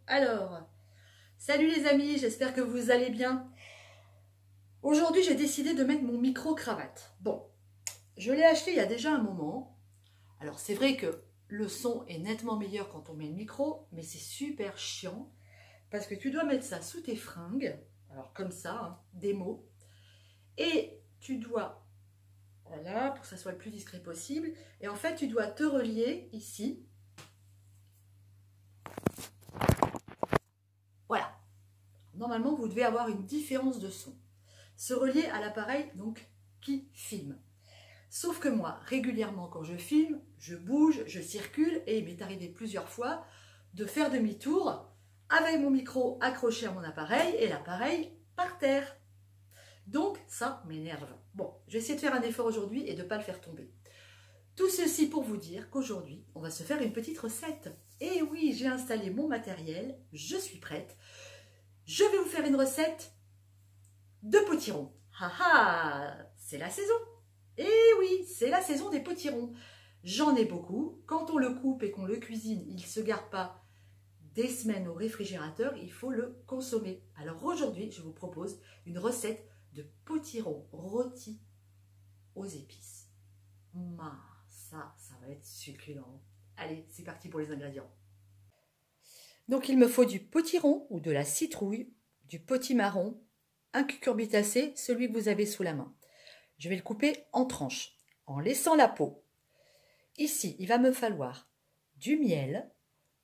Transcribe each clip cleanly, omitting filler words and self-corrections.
Alors, salut les amis, j'espère que vous allez bien. Aujourd'hui, j'ai décidé de mettre mon micro-cravate. Bon, je l'ai acheté il y a déjà un moment. Alors, c'est vrai que le son est nettement meilleur quand on met le micro, mais c'est super chiant parce que tu dois mettre ça sous tes fringues, alors comme ça, hein, des mots, et tu dois, voilà, pour que ça soit le plus discret possible, et en fait, tu dois te relier ici. Voilà. Normalement, vous devez avoir une différence de son. Se relier à l'appareil donc qui filme. Sauf que moi, régulièrement quand je filme, je bouge, je circule et il m'est arrivé plusieurs fois de faire demi-tour avec mon micro accroché à mon appareil et l'appareil par terre. Donc ça m'énerve. Bon, je vais essayer de faire un effort aujourd'hui et de ne pas le faire tomber. Tout ceci pour vous dire qu'aujourd'hui, on va se faire une petite recette. Et oui, j'ai installé mon matériel, je suis prête. Je vais vous faire une recette de potiron. Haha, c'est la saison. Et oui, c'est la saison des potirons. J'en ai beaucoup. Quand on le coupe et qu'on le cuisine, il ne se garde pas des semaines au réfrigérateur, il faut le consommer. Alors aujourd'hui, je vous propose une recette de potiron rôti aux épices. Ça va être succulent. Allez, c'est parti pour les ingrédients. Donc il me faut du potiron ou de la citrouille, du potimarron, un cucurbitacé, celui que vous avez sous la main. Je vais le couper en tranches, en laissant la peau. Ici, il va me falloir du miel,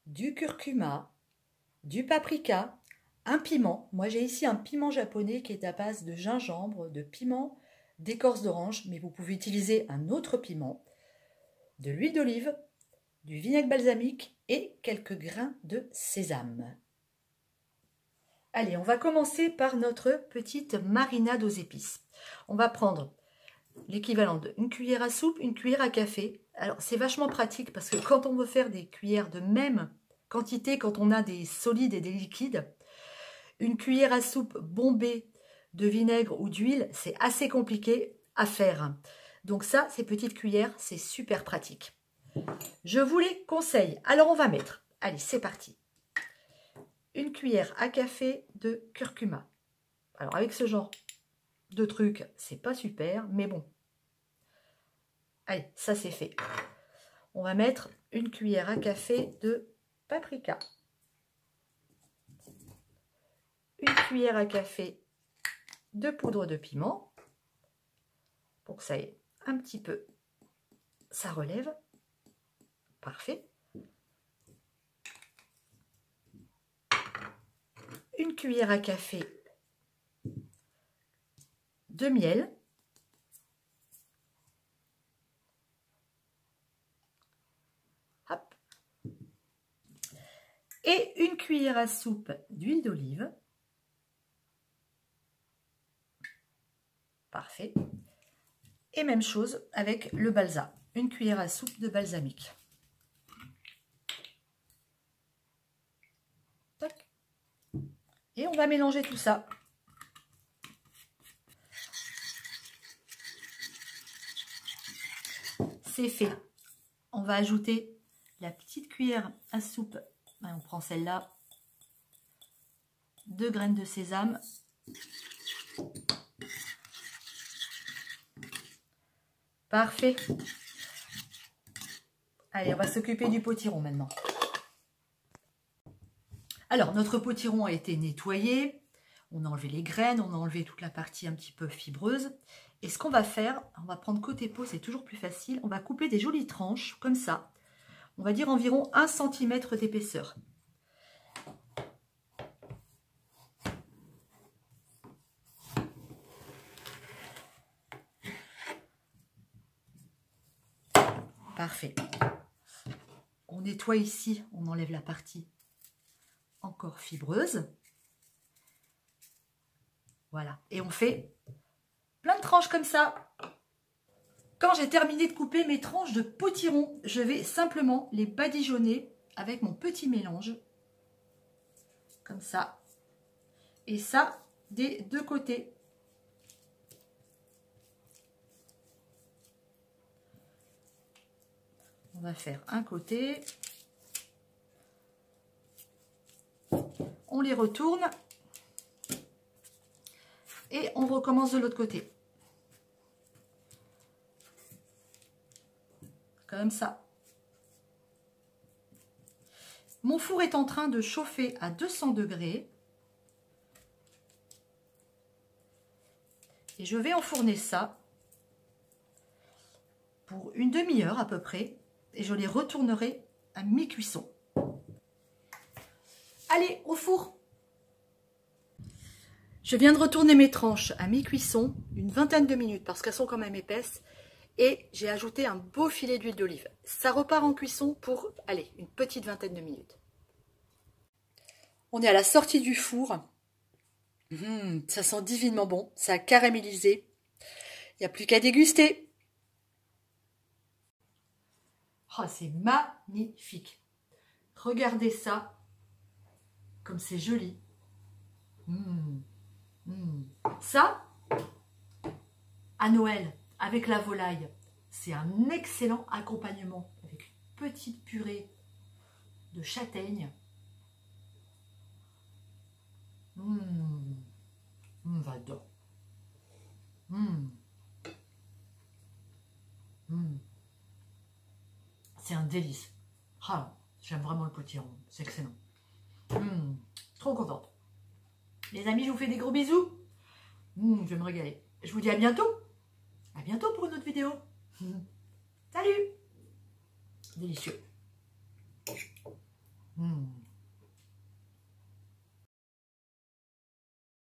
du curcuma, du paprika, un piment. Moi, j'ai ici un piment japonais qui est à base de gingembre, de piment, d'écorce d'orange, mais vous pouvez utiliser un autre piment, de l'huile d'olive, du vinaigre balsamique et quelques grains de sésame. Allez, on va commencer par notre petite marinade aux épices. On va prendre l'équivalent d'une cuillère à soupe, une cuillère à café. Alors, c'est vachement pratique parce que quand on veut faire des cuillères de même quantité, quand on a des solides et des liquides, une cuillère à soupe bombée de vinaigre ou d'huile, c'est assez compliqué à faire. Donc ça, ces petites cuillères, c'est super pratique. Je vous les conseille. Alors, on va mettre, allez, c'est parti. Une cuillère à café de curcuma. Alors, avec ce genre de truc, c'est pas super, mais bon. Allez, ça c'est fait. On va mettre une cuillère à café de paprika. Une cuillère à café de poudre de piment. Pour que ça ait un petit peu, ça relève. Parfait. Une cuillère à café de miel. Hop. Et une cuillère à soupe d'huile d'olive. Parfait. Et même chose avec le balsa. Une cuillère à soupe de balsamique. Tac. Et on va mélanger tout ça. C'est fait. On va ajouter la petite cuillère à soupe. On prend celle-là. 2 graines de sésame. Parfait. Allez, on va s'occuper du potiron maintenant. Alors, notre potiron a été nettoyé. On a enlevé les graines, on a enlevé toute la partie un petit peu fibreuse. Et ce qu'on va faire, on va prendre côté peau, c'est toujours plus facile. On va couper des jolies tranches, comme ça. On va dire environ 1 cm d'épaisseur. Parfait. On nettoie ici, on enlève la partie encore fibreuse. Voilà. Et on fait plein de tranches comme ça. Quand j'ai terminé de couper mes tranches de potiron, je vais simplement les badigeonner avec mon petit mélange. Comme ça. Et ça, des deux côtés. On va faire un côté. on les retourne et on recommence de l'autre côté. Comme ça. Mon four est en train de chauffer à 200 degrés. Et je vais enfourner ça pour une demi-heure à peu près. Et je les retournerai à mi-cuisson. Allez, au four! Je viens de retourner mes tranches à mi-cuisson, une vingtaine de minutes parce qu'elles sont quand même épaisses. Et j'ai ajouté un beau filet d'huile d'olive. Ça repart en cuisson pour, allez, une petite vingtaine de minutes. On est à la sortie du four. Ça sent divinement bon, ça a caramélisé. Il n'y a plus qu'à déguster. Oh, c'est magnifique. Regardez ça, comme c'est joli. Ça, à Noël, avec la volaille, c'est un excellent accompagnement avec une petite purée de châtaigne. J'adore. C'est un délice. Ah, j'aime vraiment le potiron, c'est excellent. Trop contente. Les amis, je vous fais des gros bisous. Je vais me régaler. Je vous dis à bientôt. À bientôt pour une autre vidéo. Salut. Délicieux.